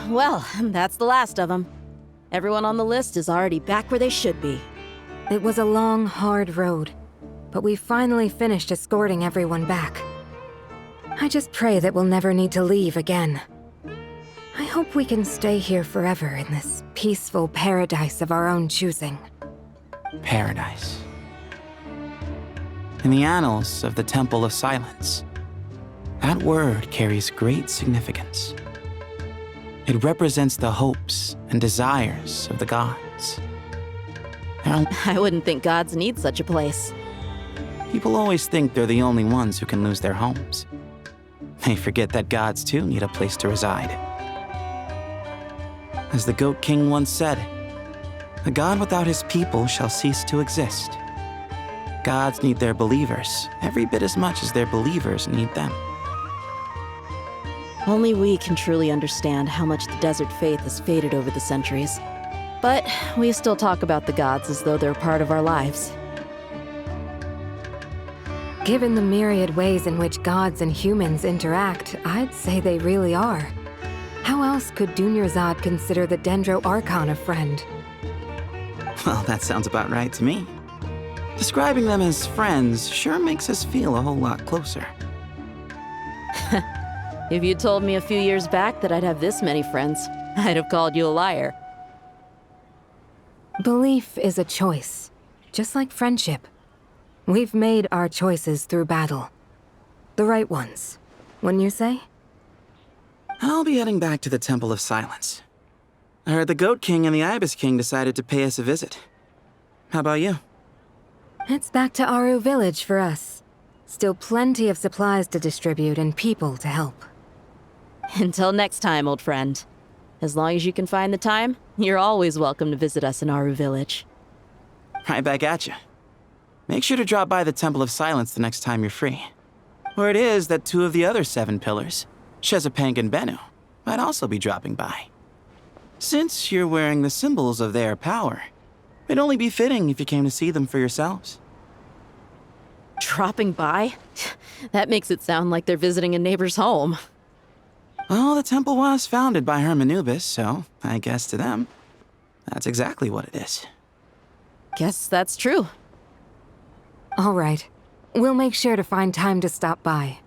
Well, that's the last of them. Everyone on the list is already back where they should be. It was a long, hard road, but we finally finished escorting everyone back. I just pray that we'll never need to leave again. I hope we can stay here forever in this peaceful paradise of our own choosing. Paradise. In the annals of the Temple of Silence, that word carries great significance. It represents the hopes and desires of the gods. I wouldn't think gods need such a place. People always think they're the only ones who can lose their homes. They forget that gods too need a place to reside. As the Goat King once said, "A god without his people shall cease to exist." Gods need their believers every bit as much as their believers need them. Only we can truly understand how much the desert faith has faded over the centuries. But we still talk about the gods as though they're part of our lives. Given the myriad ways in which gods and humans interact, I'd say they really are. How else could Dunyarzad consider the Dendro Archon a friend? Well, that sounds about right to me. Describing them as friends sure makes us feel a whole lot closer. If you told me a few years back that I'd have this many friends, I'd have called you a liar. Belief is a choice, just like friendship. We've made our choices through battle. The right ones, wouldn't you say? I'll be heading back to the Temple of Silence. I heard the Goat King and the Ibis King decided to pay us a visit. How about you? It's back to Aru Village for us. Still plenty of supplies to distribute and people to help. Until next time, old friend. As long as you can find the time, you're always welcome to visit us in Aru Village. Right back at you. Make sure to drop by the Temple of Silence the next time you're free. Where it is that two of the other 7 pillars, Shezapang and Bennu, might also be dropping by. Since you're wearing the symbols of their power, it'd only be fitting if you came to see them for yourselves. Dropping by? That makes it sound like they're visiting a neighbor's home. Well, the temple was founded by Hermanubis, so I guess to them, that's exactly what it is. Guess that's true. All right. We'll make sure to find time to stop by.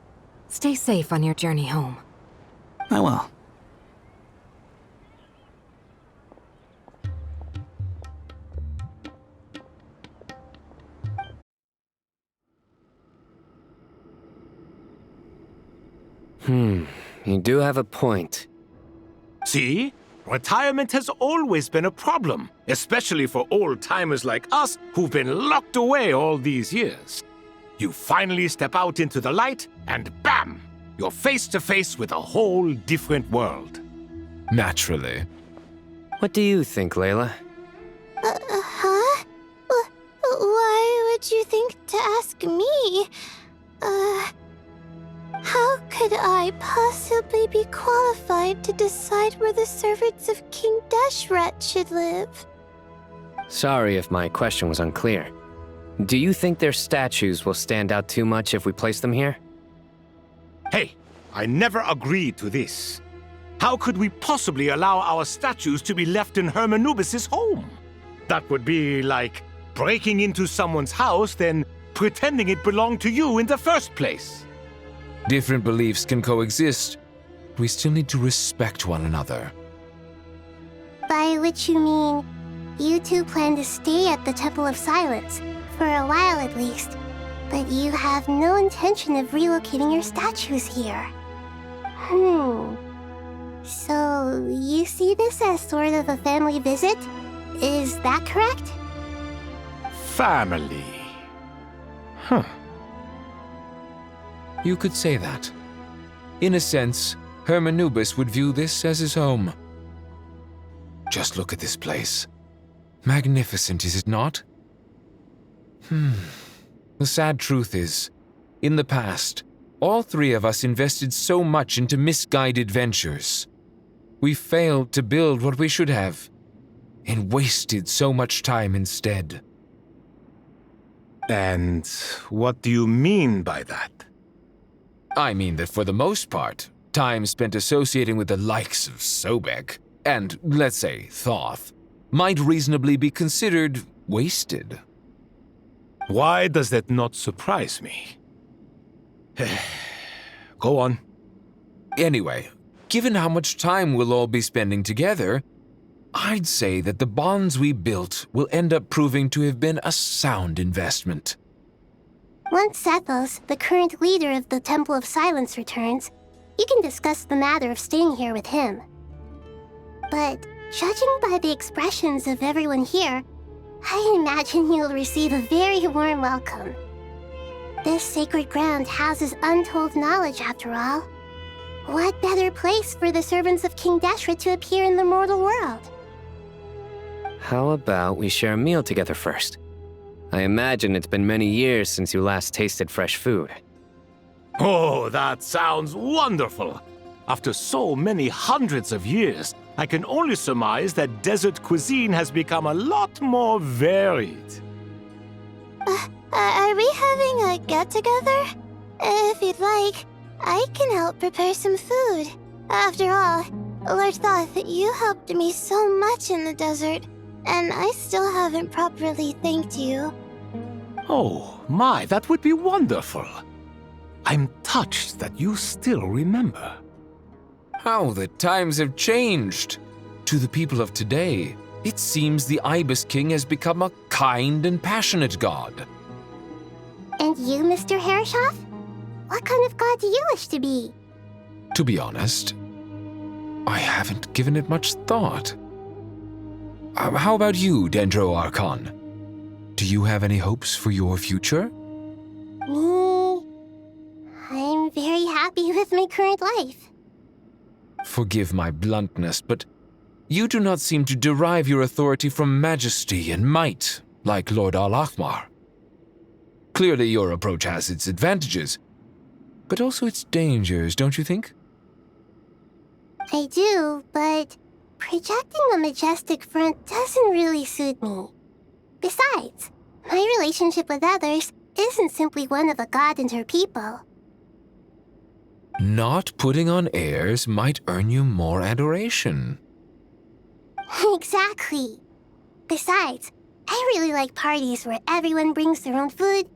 Stay safe on your journey home. I will. You do have a point. See? Retirement has always been a problem, especially for old-timers like us who've been locked away all these years. You finally step out into the light, and bam! You're face to face with a whole different world. Naturally. What do you think, Layla? Huh? Why would you think to ask me? How could I possibly be qualified to decide where the servants of King Deshret should live? Sorry if my question was unclear. Do you think their statues will stand out too much if we place them here? Hey, I never agreed to this. How could we possibly allow our statues to be left in Hermanubis' home? That would be like breaking into someone's house, then pretending it belonged to you in the first place. Different beliefs can coexist. We still need to respect one another. By which you mean, you two plan to stay at the Temple of Silence, for a while at least, but you have no intention of relocating your statues here. So, you see this as sort of a family visit? Is that correct? Family. Huh. You could say that. In a sense, Hermanubis would view this as his home. Just look at this place. Magnificent, is it not? The sad truth is, in the past, all 3 of us invested so much into misguided ventures. We failed to build what we should have, and wasted so much time instead. And what do you mean by that? I mean that for the most part, time spent associating with the likes of Sobek and, let's say, Thoth, might reasonably be considered wasted. Why does that not surprise me? Go on. Anyway, given how much time we'll all be spending together, I'd say that the bonds we built will end up proving to have been a sound investment. Once Sethos, the current leader of the Temple of Silence, returns, you can discuss the matter of staying here with him. But judging by the expressions of everyone here, I imagine you'll receive a very warm welcome. This sacred ground houses untold knowledge, after all. What better place for the servants of King Deshret to appear in the mortal world? How about we share a meal together first? I imagine it's been many years since you last tasted fresh food. Oh, that sounds wonderful! After so many hundreds of years, I can only surmise that desert cuisine has become a lot more varied. Are we having a get-together? If you'd like, I can help prepare some food. After all, Lord Thoth, you helped me so much in the desert, and I still haven't properly thanked you. Oh, my, that would be wonderful. I'm touched that you still remember. How the times have changed! To the people of today, it seems the Ibis King has become a kind and passionate god. And you, Mr. Herreshoff? What kind of god do you wish to be? To be honest, I haven't given it much thought. How about you, Dendro Archon? Do you have any hopes for your future? Me? I'm very happy with my current life. Forgive my bluntness, but you do not seem to derive your authority from majesty and might, like Lord Al-Akhmar. Clearly your approach has its advantages, but also its dangers, don't you think? I do, but projecting a majestic front doesn't really suit me. Besides, my relationship with others isn't simply one of a god and her people. Not putting on airs might earn you more adoration. Exactly. Besides, I really like parties where everyone brings their own food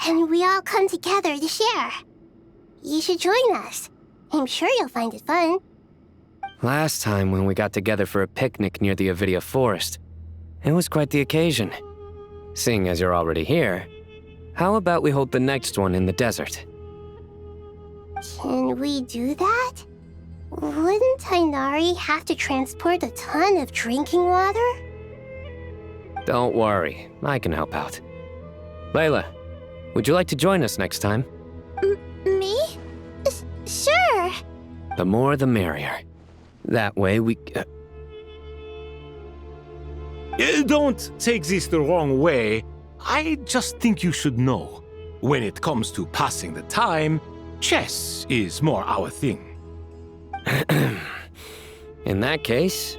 and we all come together to share. You should join us. I'm sure you'll find it fun. Last time when we got together for a picnic near the Avidia Forest, it was quite the occasion. Seeing as you're already here, how about we hold the next one in the desert? Can we do that? Wouldn't Tainari have to transport a ton of drinking water? Don't worry, I can help out. Layla, would you like to join us next time? Me? Sure. The more the merrier. That way we... Don't take this the wrong way. I just think you should know. When it comes to passing the time, chess is more our thing. In that case,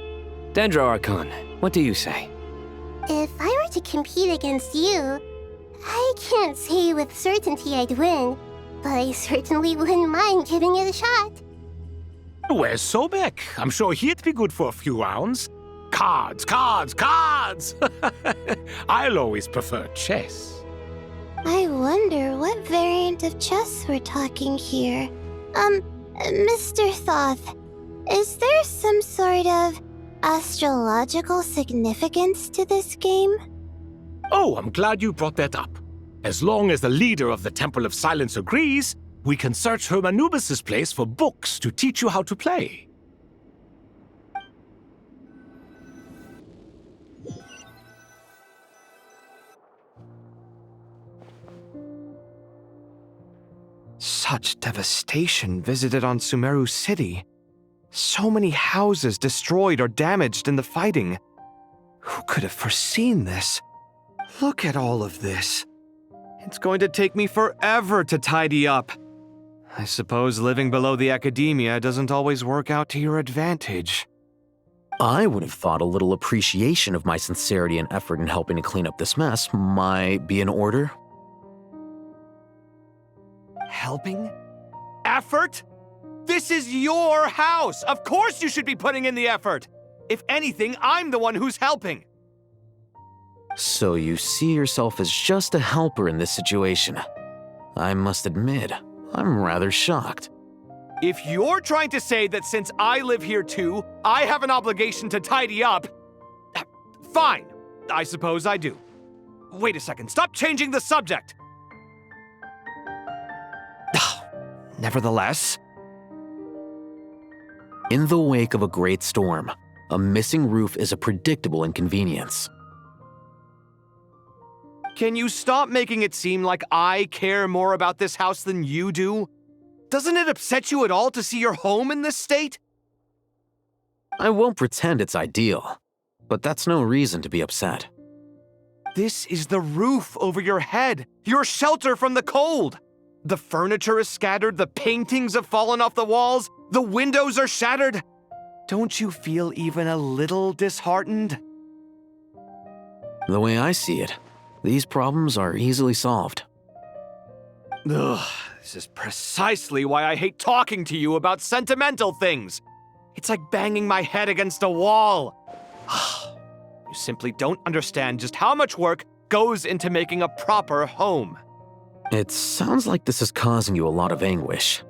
Dendro Archon, what do you say? If I were to compete against you, I can't say with certainty I'd win, but I certainly wouldn't mind giving it a shot. Where's Sobek? I'm sure he'd be good for a few rounds. Cards, cards, cards! I'll always prefer chess. I wonder what variant of chess we're talking here. Mr. Thoth, is there some sort of astrological significance to this game? Oh, I'm glad you brought that up. As long as the leader of the Temple of Silence agrees, we can search Hermanubis' place for books to teach you how to play. Such devastation visited on Sumeru City. So many houses destroyed or damaged in the fighting. Who could have foreseen this? Look at all of this. It's going to take me forever to tidy up. I suppose living below the academia doesn't always work out to your advantage. I would have thought a little appreciation of my sincerity and effort in helping to clean up this mess might be in order. Helping? Effort? This is your house! Of course you should be putting in the effort! If anything, I'm the one who's helping! So you see yourself as just a helper in this situation. I must admit, I'm rather shocked. If you're trying to say that since I live here too, I have an obligation to tidy up, fine, I suppose I do. Wait a second, stop changing the subject! Nevertheless... In the wake of a great storm, a missing roof is a predictable inconvenience. Can you stop making it seem like I care more about this house than you do? Doesn't it upset you at all to see your home in this state? I won't pretend it's ideal, but that's no reason to be upset. This is the roof over your head, your shelter from the cold. The furniture is scattered, the paintings have fallen off the walls, the windows are shattered. Don't you feel even a little disheartened? The way I see it, these problems are easily solved. Ugh, this is precisely why I hate talking to you about sentimental things. It's like banging my head against a wall. You simply don't understand just how much work goes into making a proper home. It sounds like this is causing you a lot of anguish.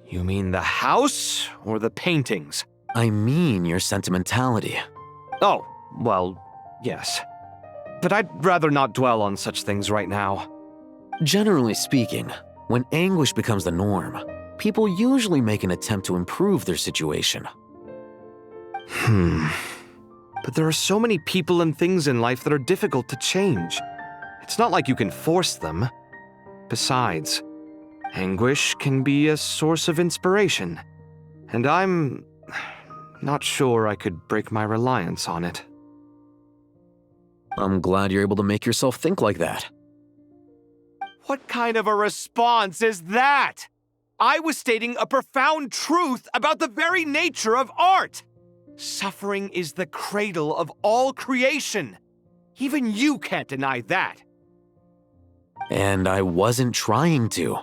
You mean the house or the paintings? I mean your sentimentality. Oh, well, yes. But I'd rather not dwell on such things right now. Generally speaking, when anguish becomes the norm, people usually make an attempt to improve their situation. But there are so many people and things in life that are difficult to change. It's not like you can force them. Besides, anguish can be a source of inspiration, and I'm not sure I could break my reliance on it. I'm glad you're able to make yourself think like that. What kind of a response is that? I was stating a profound truth about the very nature of art. Suffering is the cradle of all creation. Even you can't deny that. And I wasn't trying to.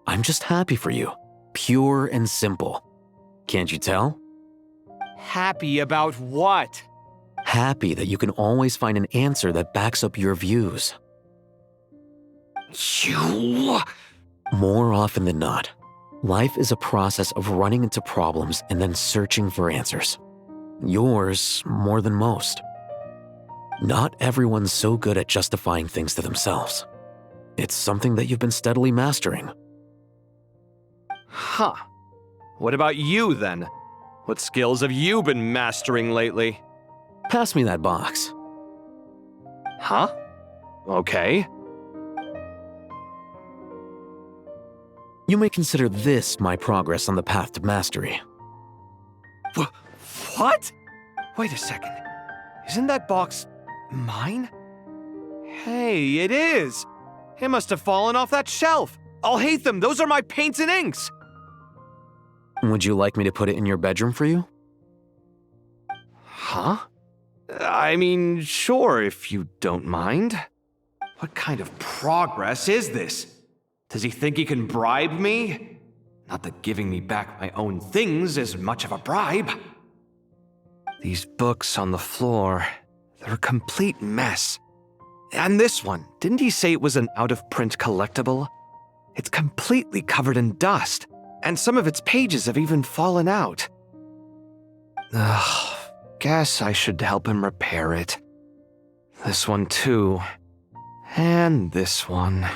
I'm just happy for you. Pure and simple. Can't you tell? Happy about what? Happy that you can always find an answer that backs up your views. You... More often than not, life is a process of running into problems and then searching for answers. Yours more than most. Not everyone's so good at justifying things to themselves. It's something that you've been steadily mastering. Huh. What about you, then? What skills have you been mastering lately? Pass me that box. Huh? Okay. You may consider this my progress on the path to mastery. What? Wait a second. Isn't that box mine? Hey, it is! It must have fallen off that shelf. I'll hate them. Those are my paints and inks. Would you like me to put it in your bedroom for you? Huh? I mean, sure, if you don't mind. What kind of progress is this? Does he think he can bribe me? Not that giving me back my own things is much of a bribe. These books on the floor, they're a complete mess. And this one, didn't he say it was an out-of-print collectible? It's completely covered in dust, and some of its pages have even fallen out. Ugh, guess I should help him repair it. This one too. And this one.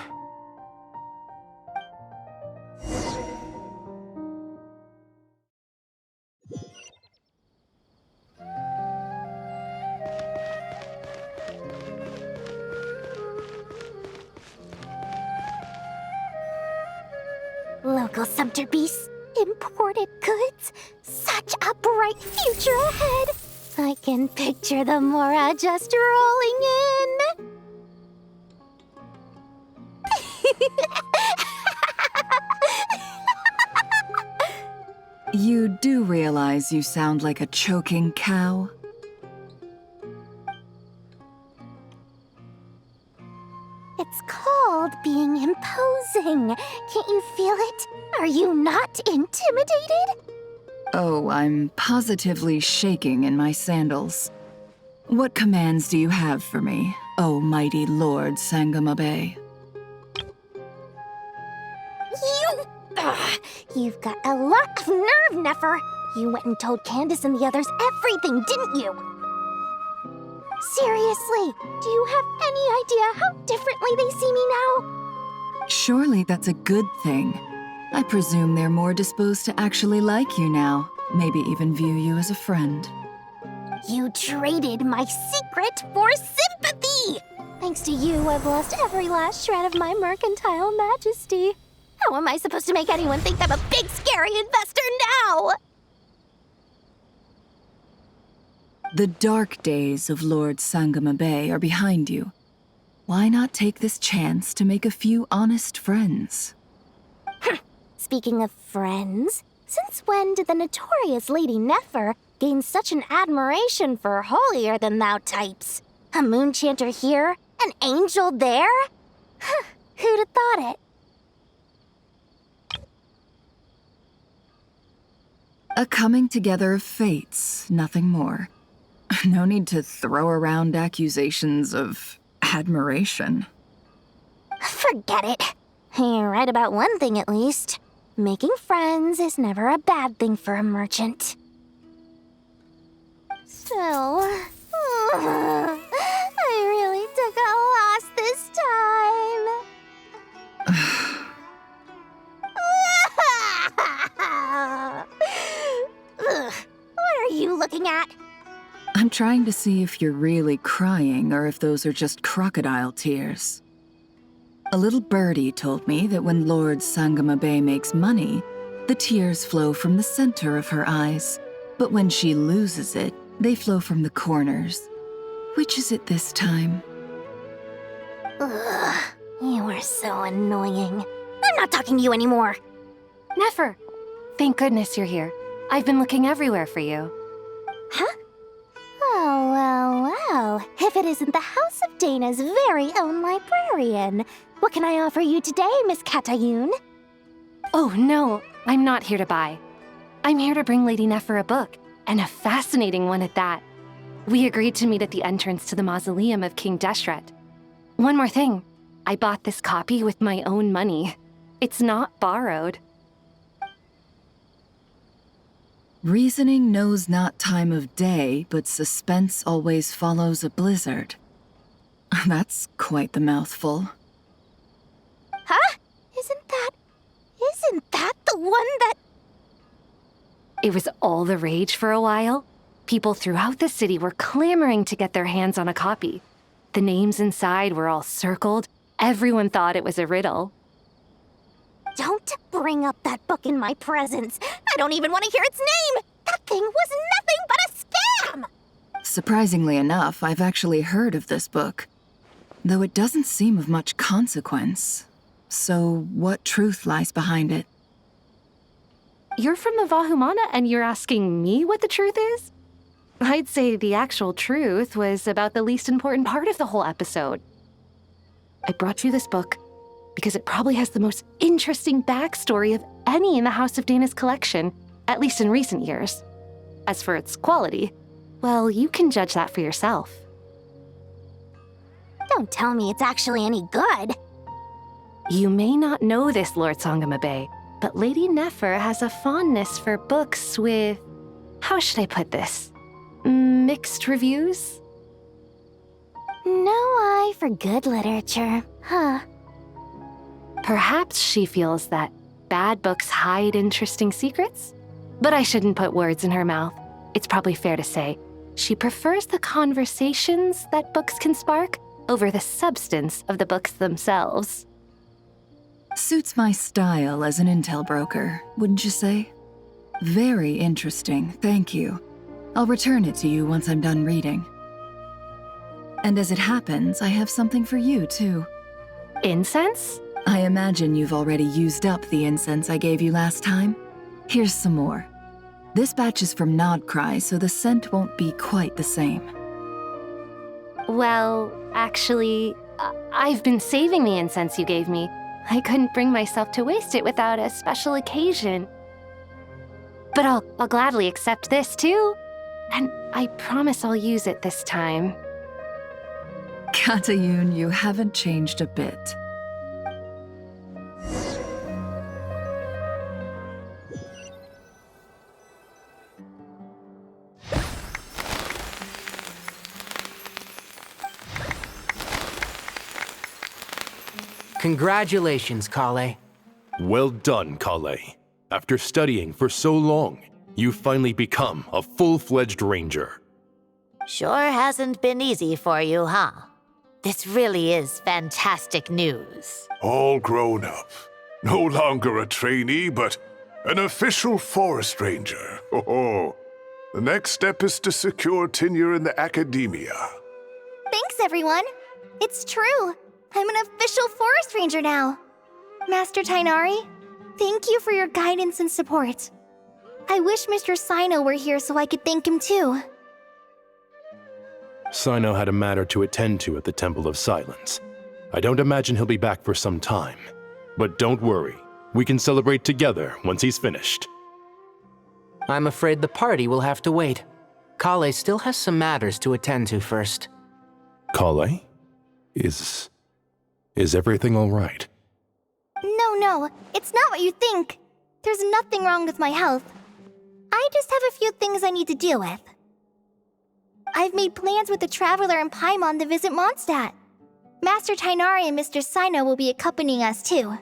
Local sumpter beasts, imported goods, such a bright future ahead. I can picture the Mora just rolling in. You do realize you sound like a choking cow? It's called being imposing. Can't you feel it? Are you not intimidated? Oh, I'm positively shaking in my sandals. What commands do you have for me, oh mighty Lord Sangamabe? You've got a lot of nerve, Nefer. You went and told Candace and the others everything, didn't you? Seriously, do you have any idea how differently they see me now? Surely that's a good thing. I presume they're more disposed to actually like you now, maybe even view you as a friend. You traded my secret for sympathy! Thanks to you, I've lost every last shred of my mercantile majesty. How am I supposed to make anyone think I'm a big, scary investor now? The dark days of Lord Sangamabe are behind you. Why not take this chance to make a few honest friends? Speaking of friends, since when did the notorious Lady Nefer gain such an admiration for holier-than-thou types? A moon chanter here, an angel there? Who'd have thought it? A coming together of fates, nothing more. No need to throw around accusations of admiration. Forget it. You're right about one thing at least. Making friends is never a bad thing for a merchant. Still, I really took a loss this time. What are you looking at? I'm trying to see if you're really crying or if those are just crocodile tears. A little birdie told me that when Lord Sangamabe makes money, the tears flow from the center of her eyes. But when she loses it, they flow from the corners. Which is it this time? Ugh, you are so annoying. I'm not talking to you anymore. Nefer, thank goodness you're here. I've been looking everywhere for you. Huh? Oh, well. If it isn't the House of Dana's very own librarian. What can I offer you today, Miss Katayun? Oh, no, I'm not here to buy. I'm here to bring Lady Nefer a book, and a fascinating one at that. We agreed to meet at the entrance to the mausoleum of King Deshret. One more thing, I bought this copy with my own money. It's not borrowed. Reasoning knows not time of day, but suspense always follows a blizzard. That's quite the mouthful. Huh? Isn't that the one that... It was all the rage for a while. People throughout the city were clamoring to get their hands on a copy. The names inside were all circled. Everyone thought it was a riddle. Don't bring up that book in my presence. I don't even want to hear its name. That thing was nothing but a scam. Surprisingly enough, I've actually heard of this book, though it doesn't seem of much consequence. So what truth lies behind it? You're from the Vahumana and you're asking me what the truth is? I'd say the actual truth was about the least important part of the whole episode. I brought you this book because it probably has the most interesting backstory of any in the House of Dana's collection, at least in recent years. As for its quality, well, you can judge that for yourself. Don't tell me it's actually any good. You may not know this, Lord Sangamabe, but Lady Nefer has a fondness for books with, how should I put this, mixed reviews? No eye for good literature, huh? Perhaps she feels that bad books hide interesting secrets? But I shouldn't put words in her mouth. It's probably fair to say she prefers the conversations that books can spark over the substance of the books themselves. Suits my style as an intel broker, wouldn't you say? Very interesting, thank you. I'll return it to you once I'm done reading. And as it happens, I have something for you, too. Incense? I imagine you've already used up the incense I gave you last time. Here's some more. This batch is from Nod-Krai, so the scent won't be quite the same. Well, actually, I've been saving the incense you gave me. I couldn't bring myself to waste it without a special occasion. But I'll gladly accept this too. And I promise I'll use it this time. Katayun, you haven't changed a bit. Congratulations, Kale. Well done, Kale. After studying for so long, you've finally become a full-fledged ranger. Sure hasn't been easy for you, huh? This really is fantastic news. All grown up. No longer a trainee, but an official forest ranger. Oh, the next step is to secure tenure in the academia. Thanks, everyone. It's true. I'm an official forest ranger now. Master Tighnari, thank you for your guidance and support. I wish Mr. Sino were here so I could thank him too. Sino had a matter to attend to at the Temple of Silence. I don't imagine he'll be back for some time. But don't worry, we can celebrate together once he's finished. I'm afraid the party will have to wait. Kale still has some matters to attend to first. Kale? Is everything all right? No, it's not what you think. There's nothing wrong with my health. I just have a few things I need to deal with. I've made plans with the Traveler and Paimon to visit Mondstadt. Master Tighnari and Mr. Sino will be accompanying us too.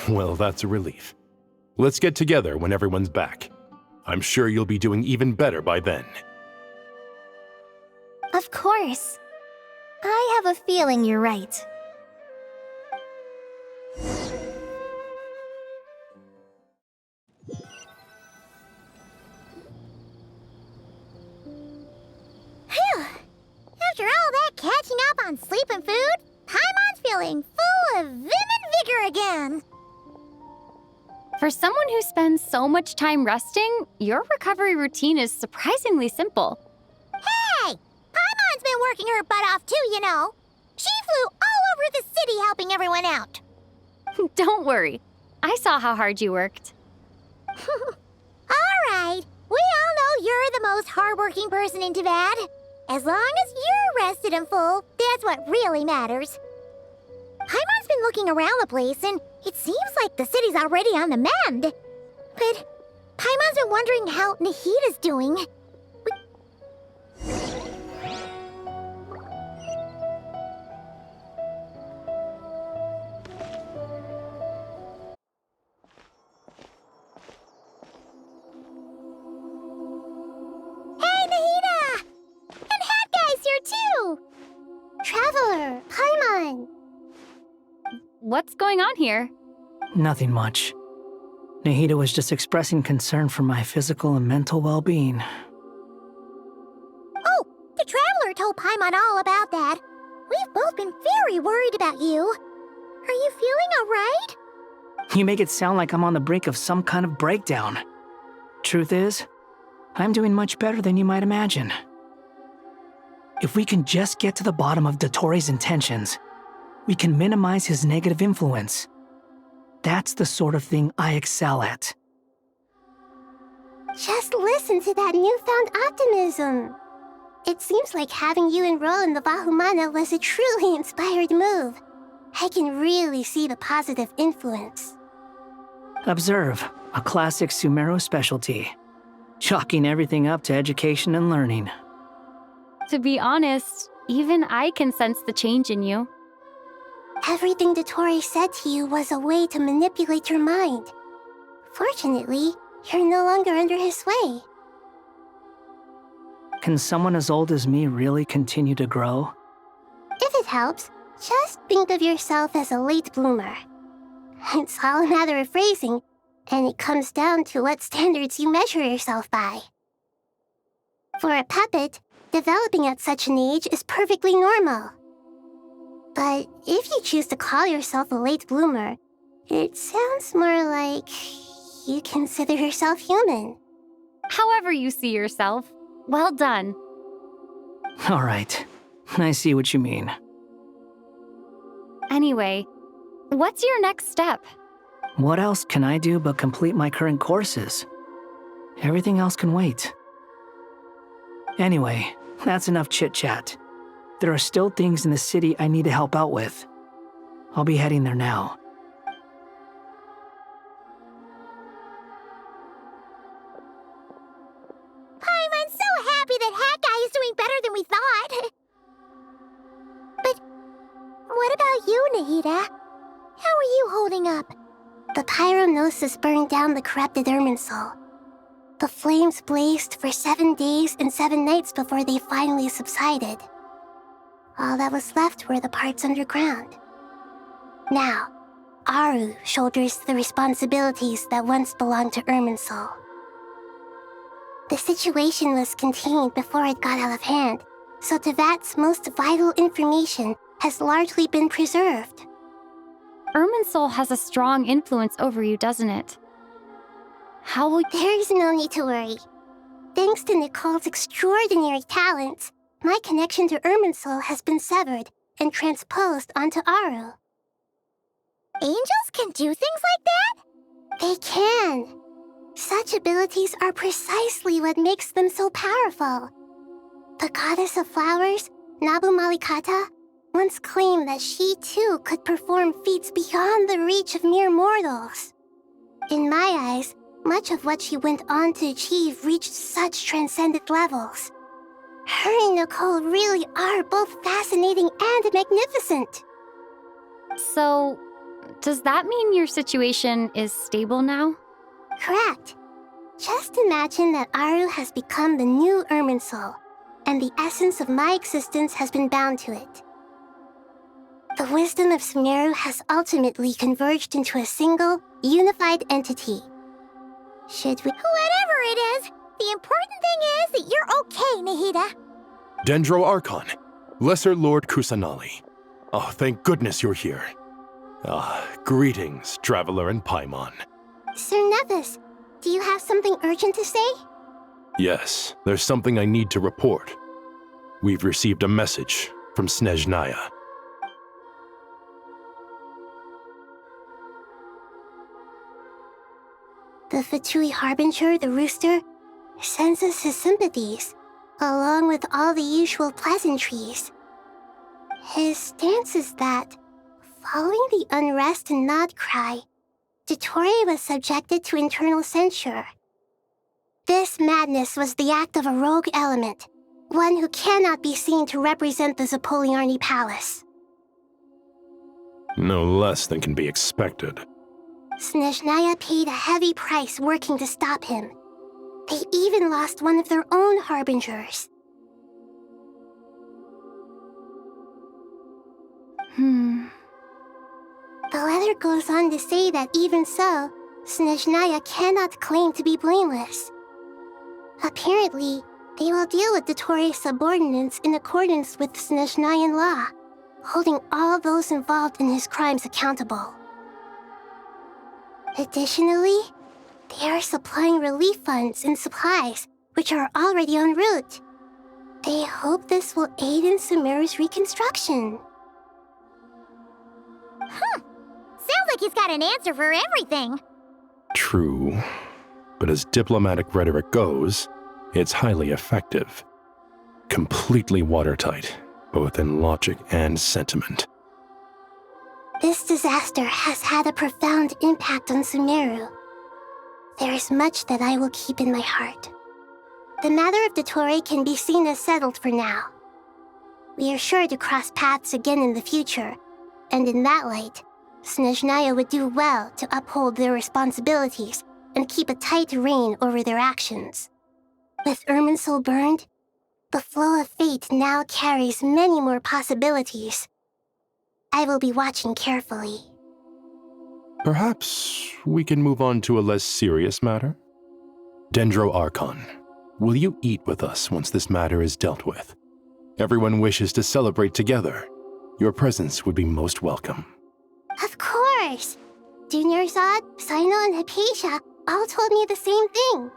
Well, that's a relief. Let's get together when everyone's back. I'm sure you'll be doing even better by then. Of course. I have a feeling you're right. After all that catching up on sleep and food, Paimon's feeling full of vim and vigor again. For someone who spends so much time resting, your recovery routine is surprisingly simple. Hey! Paimon's been working her butt off too, you know. She flew all over the city helping everyone out. Don't worry. I saw how hard you worked. All right. We all know you're the most hardworking person in Tavad. As long as you're rested and full, that's what really matters. Paimon's been looking around the place, and it seems like the city's already on the mend. But Paimon's been wondering how Nahida's doing. Hey, Nahida! And Hat Guy's here too! Traveler, Paimon! What's going on here? Nothing much. Nahida was just expressing concern for my physical and mental well-being. Oh, the Traveler told Paimon all about that. We've both been very worried about you. Are you feeling all right? You make it sound like I'm on the brink of some kind of breakdown. Truth is, I'm doing much better than you might imagine. If we can just get to the bottom of Dotori's intentions, we can minimize his negative influence. That's the sort of thing I excel at. Just listen to that newfound optimism. It seems like having you enroll in the Bahumana was a truly inspired move. I can really see the positive influence. Observe, a classic Sumero specialty. Chalking everything up to education and learning. To be honest, even I can sense the change in you. Everything Dottori said to you was a way to manipulate your mind. Fortunately, you're no longer under his sway. Can someone as old as me really continue to grow? If it helps, just think of yourself as a late bloomer. It's all a matter of phrasing, and it comes down to what standards you measure yourself by. For a puppet, developing at such an age is perfectly normal. But if you choose to call yourself a late bloomer, it sounds more like you consider yourself human. However you see yourself, well done. All right, I see what you mean. Anyway, what's your next step? What else can I do but complete my current courses? Everything else can wait. Anyway, that's enough chit-chat. There are still things in the city I need to help out with. I'll be heading there now. I'm so happy that Hat Guy is doing better than we thought. But what about you, Nahida? How are you holding up? The pyronosis burned down the corrupted Irminsul. The flames blazed for 7 days and 7 nights before they finally subsided. All that was left were the parts underground. Now, Aru shoulders the responsibilities that once belonged to Irminsul. The situation was contained before it got out of hand, so Tevat's most vital information has largely been preserved. Irminsul has a strong influence over you, doesn't it? How will There's no need to worry. Thanks to Nicole's extraordinary talents, my connection to Irminsul has been severed and transposed onto Aru. Angels can do things like that? They can. Such abilities are precisely what makes them so powerful. The goddess of flowers, Nabu Malikata, once claimed that she too could perform feats beyond the reach of mere mortals. In my eyes, much of what she went on to achieve reached such transcendent levels. Her and Nicole really are both fascinating and magnificent. So, does that mean your situation is stable now? Correct. Just imagine that Aru has become the new Irminsul, and the essence of my existence has been bound to it. The wisdom of Sumeru has ultimately converged into a single, unified entity. Should we— Whatever it is, the important thing is that you're okay, Nahida. Dendro Archon, Lesser Lord Kusanali. Oh, thank goodness you're here. Greetings, Traveler and Paimon. Sir Nevis, do you have something urgent to say? Yes, there's something I need to report. We've received a message from Snezhnaya. The Fatui Harbinger, the Rooster, sends us his sympathies, along with all the usual pleasantries. His stance is that, following the unrest in Nod-Krai, Dottore was subjected to internal censure. This madness was the act of a rogue element, one who cannot be seen to represent the Zapoliarni Palace. No less than can be expected. Snezhnaya paid a heavy price working to stop him. They even lost one of their own harbingers. The letter goes on to say that even so, Snezhnaya cannot claim to be blameless. Apparently, they will deal with Dottore's subordinates in accordance with Snezhnayan law, holding all those involved in his crimes accountable. Additionally, they are supplying relief funds and supplies, which are already en route. They hope this will aid in Sumeru's reconstruction. Sounds like he's got an answer for everything. True, but as diplomatic rhetoric goes, it's highly effective. Completely watertight, both in logic and sentiment. This disaster has had a profound impact on Sumeru. There is much that I will keep in my heart. The matter of Dottore can be seen as settled for now. We are sure to cross paths again in the future, and in that light, Snezhnaya would do well to uphold their responsibilities and keep a tight rein over their actions. With Irminsul burned, the flow of fate now carries many more possibilities. I will be watching carefully. Perhaps we can move on to a less serious matter? Dendro Archon, will you eat with us once this matter is dealt with? Everyone wishes to celebrate together. Your presence would be most welcome. Of course! Junior Zod, Sino, and Hypatia all told me the same thing.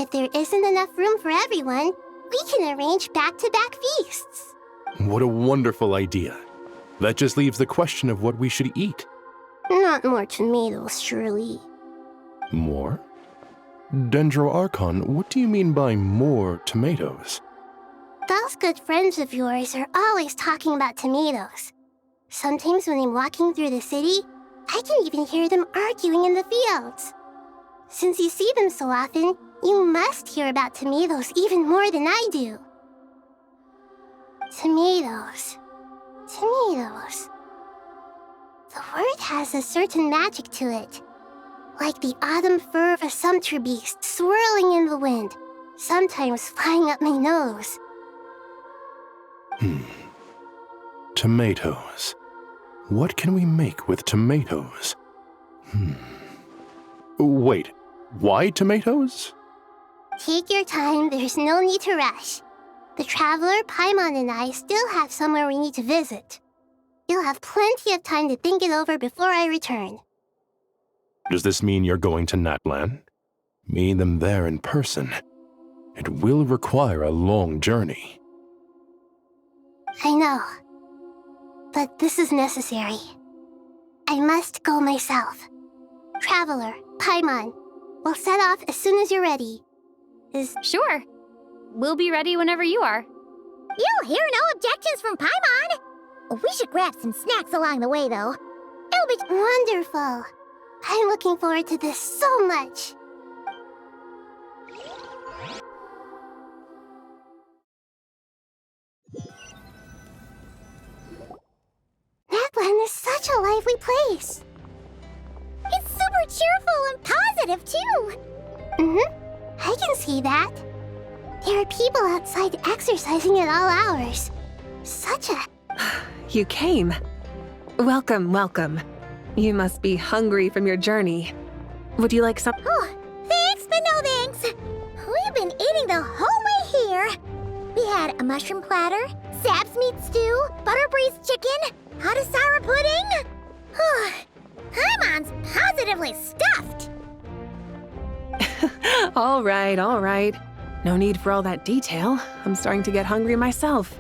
If there isn't enough room for everyone, we can arrange back-to-back feasts. What a wonderful idea. That just leaves the question of what we should eat. Not more tomatoes, surely. More? Dendro-Archon, what do you mean by more tomatoes? Those good friends of yours are always talking about tomatoes. Sometimes when I'm walking through the city, I can even hear them arguing in the fields. Since you see them so often, you must hear about tomatoes even more than I do. Tomatoes. Tomatoes. The word has a certain magic to it. Like the autumn fur of a sumpter beast swirling in the wind, sometimes flying up my nose. Tomatoes. What can we make with tomatoes? Wait, why tomatoes? Take your time, there's no need to rush. The traveler, Paimon, and I still have somewhere we need to visit. You'll have plenty of time to think it over before I return. Does this mean you're going to Natlan? Meeting them there in person. It will require a long journey. I know. But this is necessary. I must go myself. Traveler, Paimon, we'll set off as soon as you're ready. Sure. We'll be ready whenever you are. You'll hear no objections from Paimon. We should grab some snacks along the way, though. It'll be wonderful. I'm looking forward to this so much. Natlan is such a lively place. It's super cheerful and positive, too. I can see that. There are people outside exercising at all hours. Such a... You came. Welcome, welcome. You must be hungry from your journey. Would you like some? Oh, thanks, but no thanks. We've been eating the whole way here. We had a mushroom platter, Sap's meat stew, butter braised chicken, Hadasara pudding. Paimon's positively stuffed. All right, all right. No need for all that detail. I'm starting to get hungry myself.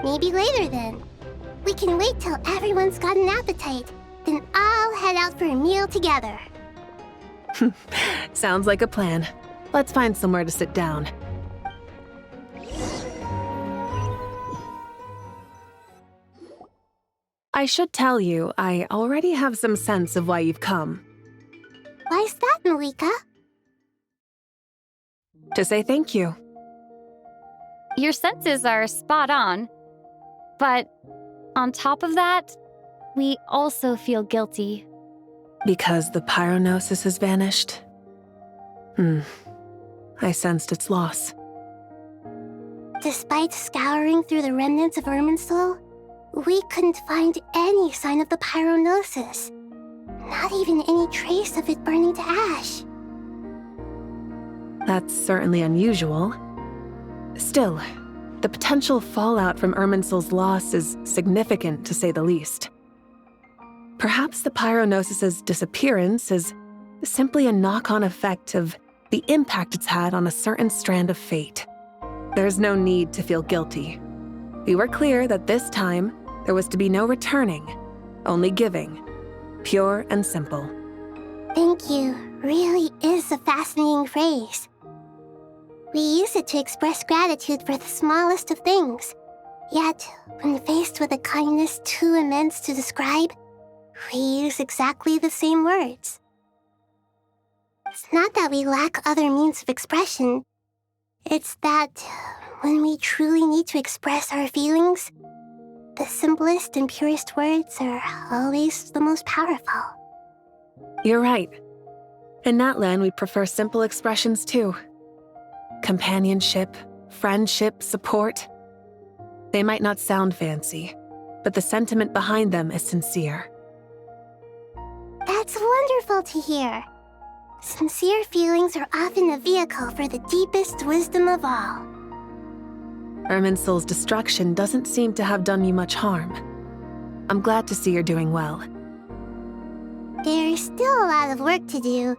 Maybe later then. We can wait till everyone's got an appetite, then I'll head out for a meal together. Sounds like a plan. Let's find somewhere to sit down. I should tell you, I already have some sense of why you've come. Why's that, Malika? To say thank you. Your senses are spot on. But on top of that, we also feel guilty. Because the pyronosis has vanished? I sensed its loss. Despite scouring through the remnants of Irminsul, we couldn't find any sign of the pyronosis. Not even any trace of it burning to ash. That's certainly unusual. Still, the potential fallout from Irminsul's loss is significant, to say the least. Perhaps the pyronosis's disappearance is simply a knock-on effect of the impact it's had on a certain strand of fate. There's no need to feel guilty. We were clear that this time, there was to be no returning, only giving. Pure and simple. Thank you really is a fascinating phrase. We use it to express gratitude for the smallest of things. Yet, when faced with a kindness too immense to describe, we use exactly the same words. It's not that we lack other means of expression. It's that when we truly need to express our feelings, the simplest and purest words are always the most powerful. You're right. In Natlan, we prefer simple expressions too. Companionship, friendship, support. They might not sound fancy, but the sentiment behind them is sincere. That's wonderful to hear. Sincere feelings are often a vehicle for the deepest wisdom of all. Irminsul's destruction doesn't seem to have done you much harm. I'm glad to see you're doing well. There's still a lot of work to do,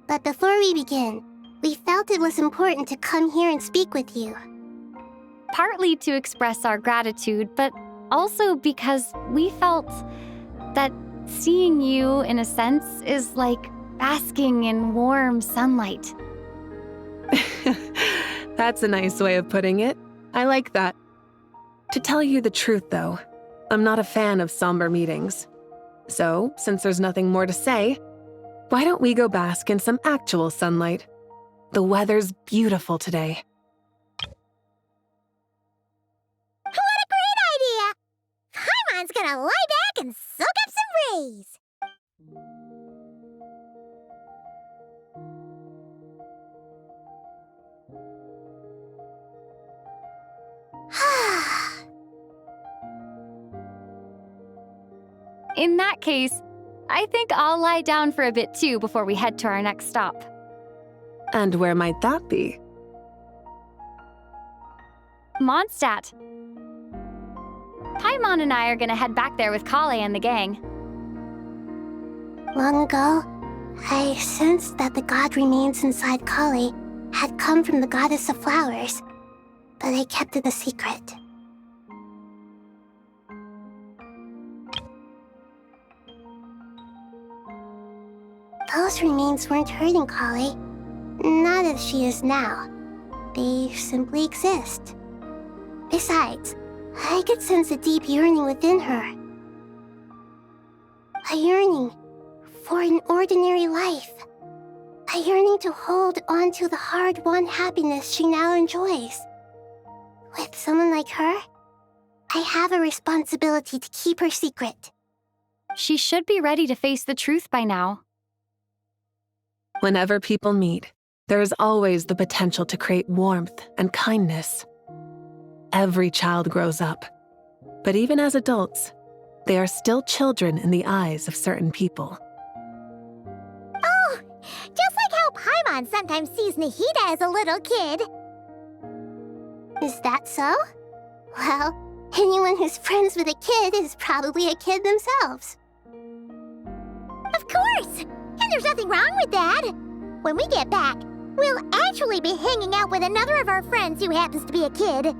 but before we begin, we felt it was important to come here and speak with you. Partly to express our gratitude, but also because we felt that seeing you, in a sense, is like basking in warm sunlight. That's a nice way of putting it. I like that. To tell you the truth, though, I'm not a fan of somber meetings. So, since there's nothing more to say, why don't we go bask in some actual sunlight? The weather's beautiful today. What a great idea! Paimon's gonna lie back and soak up some rays. In that case, I think I'll lie down for a bit too before we head to our next stop. And where might that be? Mondstadt. Paimon and I are gonna head back there with Kale and the gang. Long ago, I sensed that the god remains inside Kale had come from the goddess of flowers, but I kept it a secret. Those remains weren't hurting Kale, not as she is now. They simply exist. Besides, I could sense a deep yearning within her. A yearning for an ordinary life. A yearning to hold on to the hard-won happiness she now enjoys. With someone like her, I have a responsibility to keep her secret. She should be ready to face the truth by now. Whenever people meet, there is always the potential to create warmth and kindness. Every child grows up, but even as adults, they are still children in the eyes of certain people. Oh, just like how Paimon sometimes sees Nahida as a little kid. Is that so? Well, anyone who's friends with a kid is probably a kid themselves. Of course! And there's nothing wrong with that. When we get back, we'll actually be hanging out with another of our friends who happens to be a kid.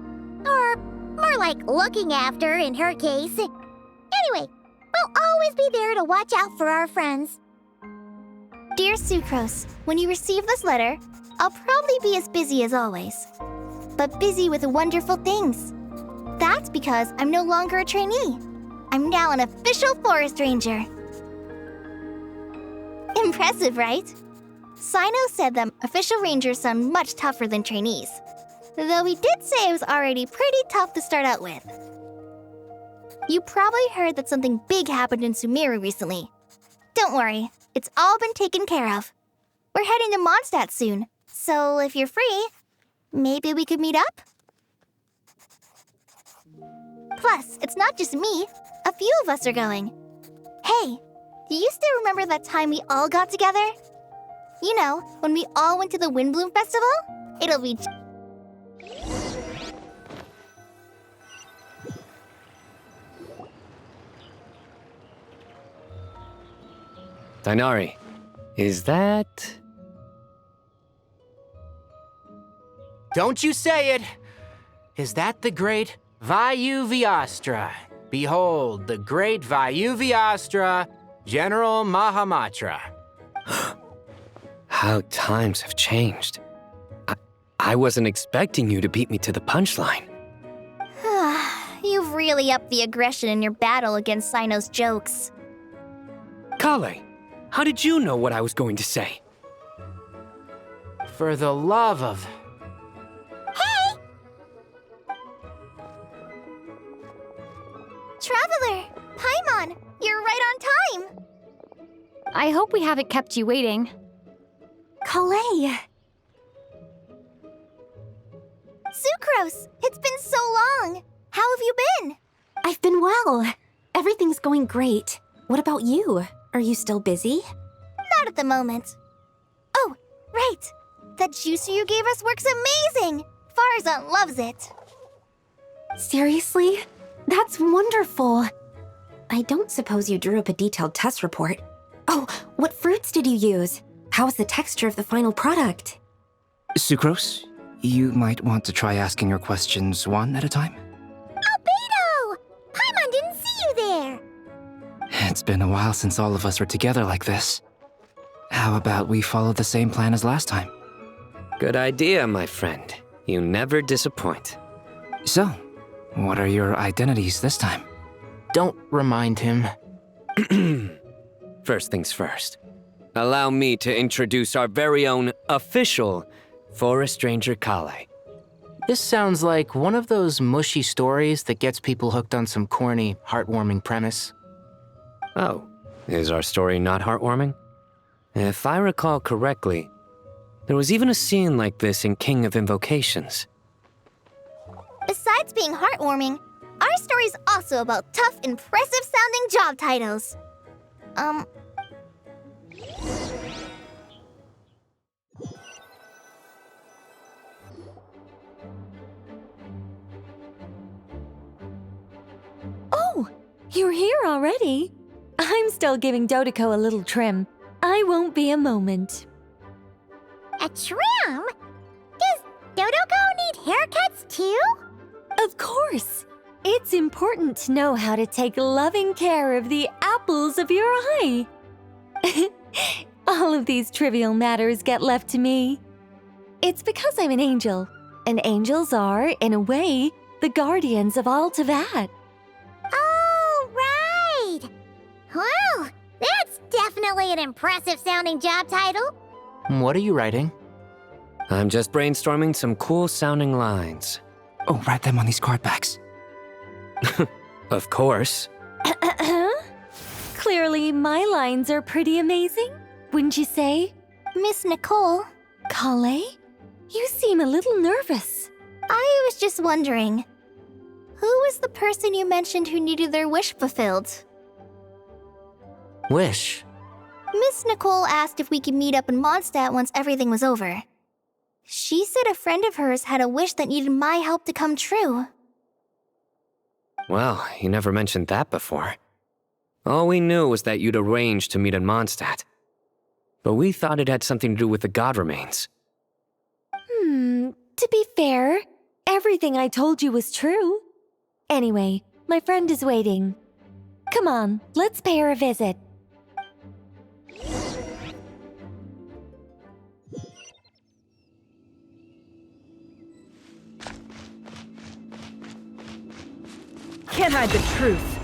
Or more like looking after, in her case. Anyway, we'll always be there to watch out for our friends. Dear Sucrose, when you receive this letter, I'll probably be as busy as always. But busy with wonderful things. That's because I'm no longer a trainee. I'm now an official forest ranger. Impressive, right? Sino said that official rangers sound much tougher than trainees. Though he did say it was already pretty tough to start out with. You probably heard that something big happened in Sumeru recently. Don't worry, it's all been taken care of. We're heading to Mondstadt soon, so if you're free, maybe we could meet up? Plus, it's not just me. A few of us are going. Hey, do you still remember that time we all got together? You know, when we all went to the Windbloom Festival? It'll be... Dainari, is that... Don't you say it! Is that the great Vayu-Vyastra? Behold, the great Vayu-Vyastra, General Mahamatra. How times have changed. I wasn't expecting you to beat me to the punchline. You've really upped the aggression in your battle against Sino's jokes. Kale, how did you know what I was going to say? For the love of... Hey! Traveler! Paimon! You're right on time! I hope we haven't kept you waiting. Kale! Sucrose! It's been so long! How have you been? I've been well. Everything's going great. What about you? Are you still busy? Not at the moment. Oh, right! That juicer you gave us works amazing! Farzan loves it. Seriously? That's wonderful. I don't suppose you drew up a detailed test report. Oh, what fruits did you use? How was the texture of the final product? Sucrose, you might want to try asking your questions one at a time. Albedo! It's been a while since all of us were together like this. How about we follow the same plan as last time? Good idea, my friend. You never disappoint. So, what are your identities this time? Don't remind him. First things first. Allow me to introduce our very own official Forest Ranger Kale. This sounds like one of those mushy stories that gets people hooked on some corny, heartwarming premise. Oh, is our story not heartwarming? If I recall correctly, there was even a scene like this in King of Invocations. Besides being heartwarming, our story's also about tough, impressive-sounding job titles. Oh, you're here already? I'm still giving Dodeko a little trim. I won't be a moment. A trim? Does Dodeko need haircuts too? Of course. It's important to know how to take loving care of the apples of your eye. All of these trivial matters get left to me. It's because I'm an angel, and angels are, in a way, the guardians of all Teyvat. Oh, right! Wow, that's definitely an impressive-sounding job title. What are you writing? I'm just brainstorming some cool-sounding lines. Oh, write them on these card backs. Of course. Clearly, my lines are pretty amazing, wouldn't you say? Miss Nicole? Kale? You seem a little nervous. I was just wondering, who was the person you mentioned who needed their wish fulfilled? Wish? Miss Nicole asked if we could meet up in Mondstadt once everything was over. She said a friend of hers had a wish that needed my help to come true. Well, you never mentioned that before. All we knew was that you'd arranged to meet in Mondstadt. But we thought it had something to do with the god remains. To be fair, everything I told you was true. Anyway, my friend is waiting. Come on, let's pay her a visit. Can't hide the truth.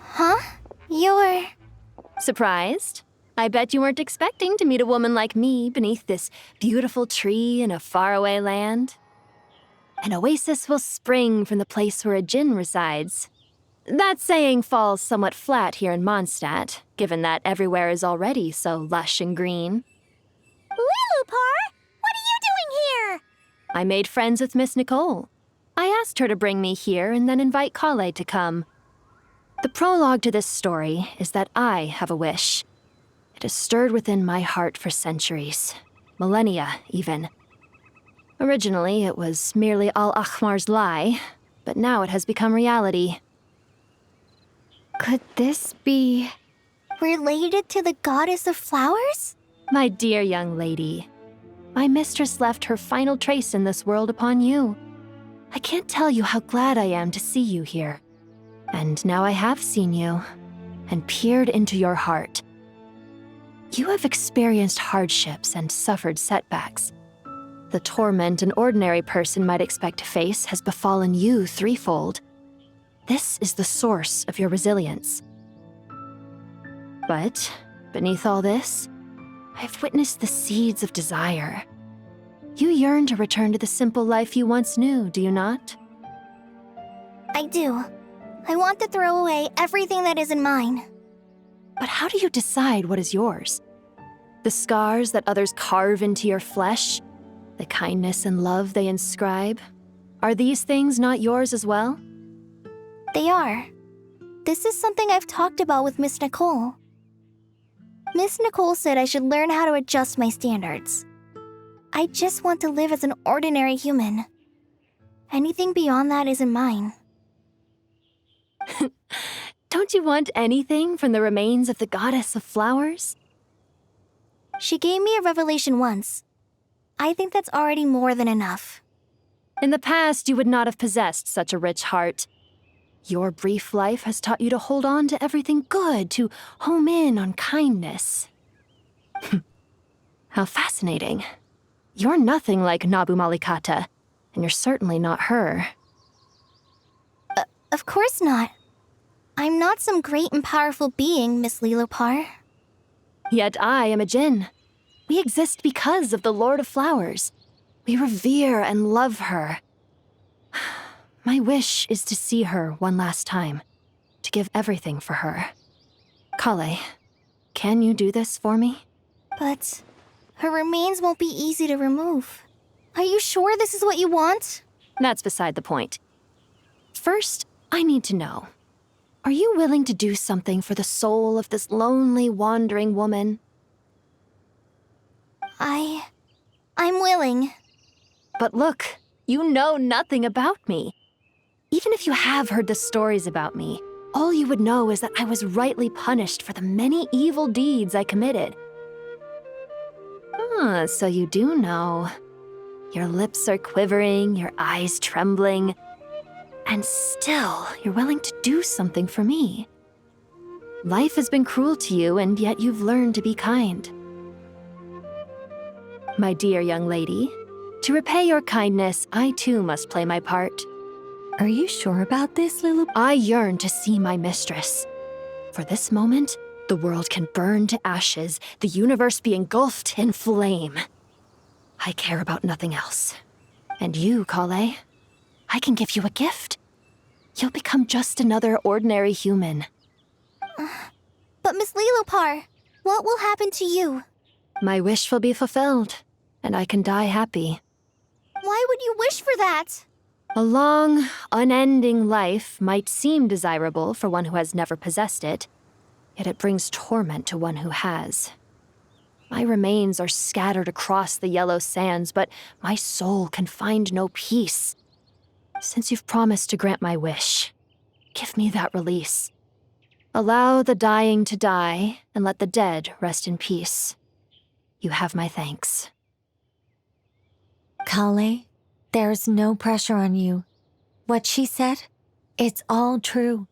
Huh? You're... Surprised? I bet you weren't expecting to meet a woman like me beneath this beautiful tree in a faraway land. An oasis will spring from the place where a djinn resides. That saying falls somewhat flat here in Mondstadt, given that everywhere is already so lush and green. Lilupar, what are you doing here? I made friends with Miss Nicole. I asked her to bring me here and then invite Kale to come. The prologue to this story is that I have a wish. It has stirred within my heart for centuries, millennia even. Originally, it was merely Al-Ahmar's lie, but now it has become reality. Could this be related to the goddess of flowers? My dear young lady, my mistress left her final trace in this world upon you. I can't tell you how glad I am to see you here. And now I have seen you, and peered into your heart. You have experienced hardships and suffered setbacks. The torment an ordinary person might expect to face has befallen you threefold. This is the source of your resilience. But, beneath all this, I've witnessed the seeds of desire. You yearn to return to the simple life you once knew, do you not? I do. I want to throw away everything that isn't mine. But how do you decide what is yours? The scars that others carve into your flesh? The kindness and love they inscribe? Are these things not yours as well? They are. This is something I've talked about with Miss Nicole. Miss Nicole said I should learn how to adjust my standards. I just want to live as an ordinary human. Anything beyond that isn't mine. Don't you want anything from the remains of the goddess of flowers? She gave me a revelation once. I think that's already more than enough. In the past, you would not have possessed such a rich heart. Your brief life has taught you to hold on to everything good, to home in on kindness. How fascinating. You're nothing like Nabu Malikata, and you're certainly not her. Of course not. I'm not some great and powerful being, Miss Lilopar. Yet I am a Jinn. We exist because of the Lord of Flowers. We revere and love her. My wish is to see her one last time, to give everything for her. Kale, can you do this for me? But her remains won't be easy to remove. Are you sure this is what you want? That's beside the point. First, I need to know. Are you willing to do something for the soul of this lonely, wandering woman? I'm willing. But look, you know nothing about me. Even if you have heard the stories about me, all you would know is that I was rightly punished for the many evil deeds I committed. Ah, so you do know. Your lips are quivering, your eyes trembling, and still you're willing to do something for me. Life has been cruel to you, and yet you've learned to be kind. My dear young lady, to repay your kindness, I too must play my part. Are you sure about this, Lulu? I yearn to see my mistress. For this moment, the world can burn to ashes, the universe be engulfed in flame. I care about nothing else. And you, Kale, I can give you a gift. You'll become just another ordinary human. But Miss Lilopar, what will happen to you? My wish will be fulfilled, and I can die happy. Why would you wish for that? A long, unending life might seem desirable for one who has never possessed it, yet it brings torment to one who has. My remains are scattered across the yellow sands, but my soul can find no peace. Since you've promised to grant my wish, give me that release. Allow the dying to die, and let the dead rest in peace. You have my thanks. Kale, there's no pressure on you. What she said, it's all true.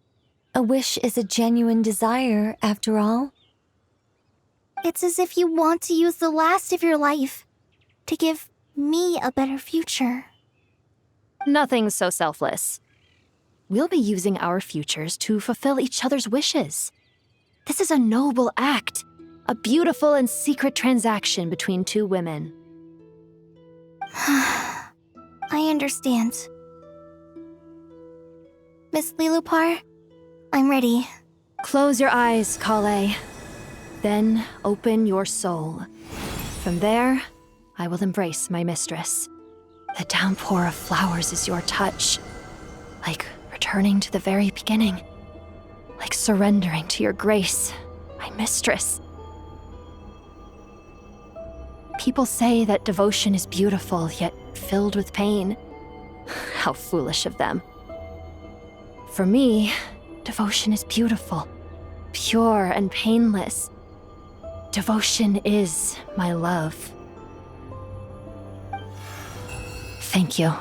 A wish is a genuine desire, after all. It's as if you want to use the last of your life to give me a better future. Nothing so selfless. We'll be using our futures to fulfill each other's wishes. This is a noble act, a beautiful and secret transaction between two women. I understand. Miss Lilopar, I'm ready. Close your eyes, Kale. Then open your soul. From there, I will embrace my mistress. The downpour of flowers is your touch. Like returning to the very beginning. Like surrendering to your grace, my mistress. People say that devotion is beautiful, yet filled with pain. How foolish of them. For me, devotion is beautiful, pure and painless. Devotion is my love. Thank you.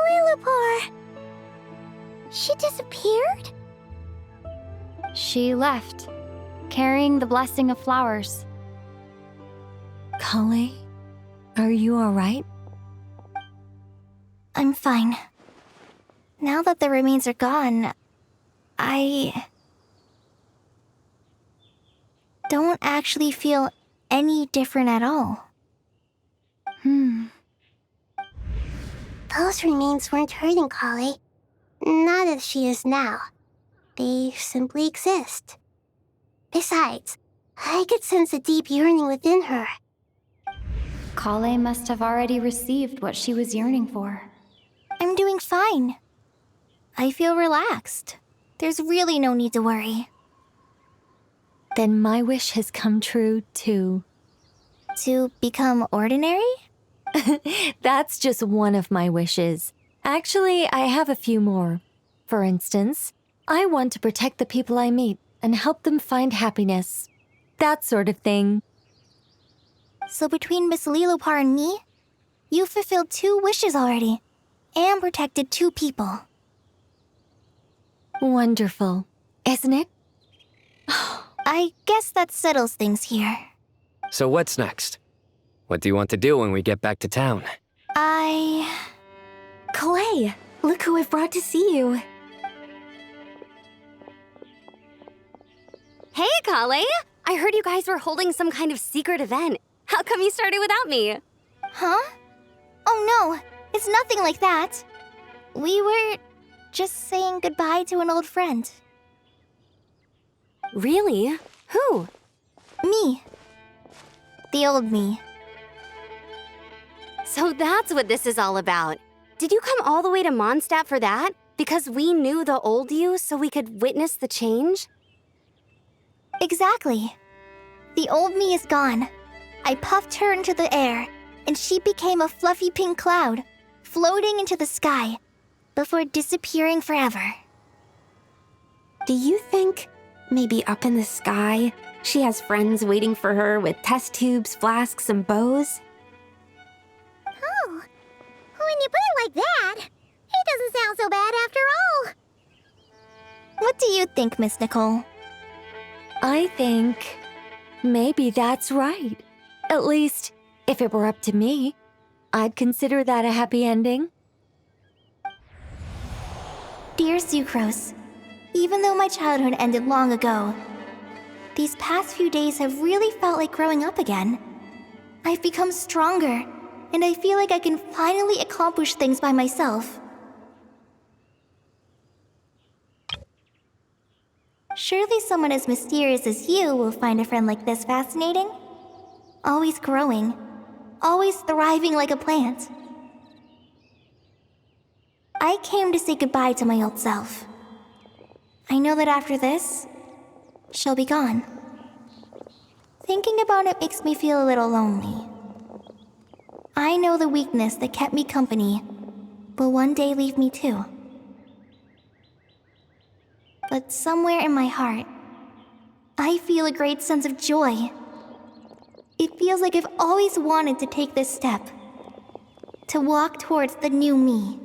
Lilopar! She disappeared? She left, carrying the blessing of flowers. Kale, are you alright? I'm fine. Now that the remains are gone, I don't actually feel any different at all. Those remains weren't hurting Kale. Not as she is now. They simply exist. Besides, I could sense a deep yearning within her. Kale must have already received what she was yearning for. I'm doing fine. I feel relaxed. There's really no need to worry. Then my wish has come true, too. To become ordinary? That's just one of my wishes. Actually, I have a few more. For instance, I want to protect the people I meet and help them find happiness. That sort of thing. So between Miss Lilopar and me, you fulfilled 2 wishes already, and protected 2 people. Wonderful, isn't it? I guess that settles things here. So what's next? What do you want to do when we get back to town? Clay, look who I've brought to see you. Hey, Kale! I heard you guys were holding some kind of secret event. How come you started without me? Huh? Oh no, it's nothing like that. We were just saying goodbye to an old friend. Really? Who? Me. The old me. So that's what this is all about. Did you come all the way to Mondstadt for that? Because we knew the old you so we could witness the change? Exactly. The old me is gone. I puffed her into the air, and she became a fluffy pink cloud, floating into the sky, before disappearing forever. Do you think maybe up in the sky, she has friends waiting for her with test tubes, flasks, and bows? Oh, when you put it like that, it doesn't sound so bad after all. What do you think, Miss Nicole? I think maybe that's right. At least, if it were up to me, I'd consider that a happy ending. Dear Sucrose, even though my childhood ended long ago, these past few days have really felt like growing up again. I've become stronger, and I feel like I can finally accomplish things by myself. Surely someone as mysterious as you will find a friend like this fascinating. Always growing, always thriving like a plant. I came to say goodbye to my old self. I know that after this, she'll be gone. Thinking about it makes me feel a little lonely. I know the weakness that kept me company will one day leave me too. But somewhere in my heart, I feel a great sense of joy. It feels like I've always wanted to take this step, to walk towards the new me.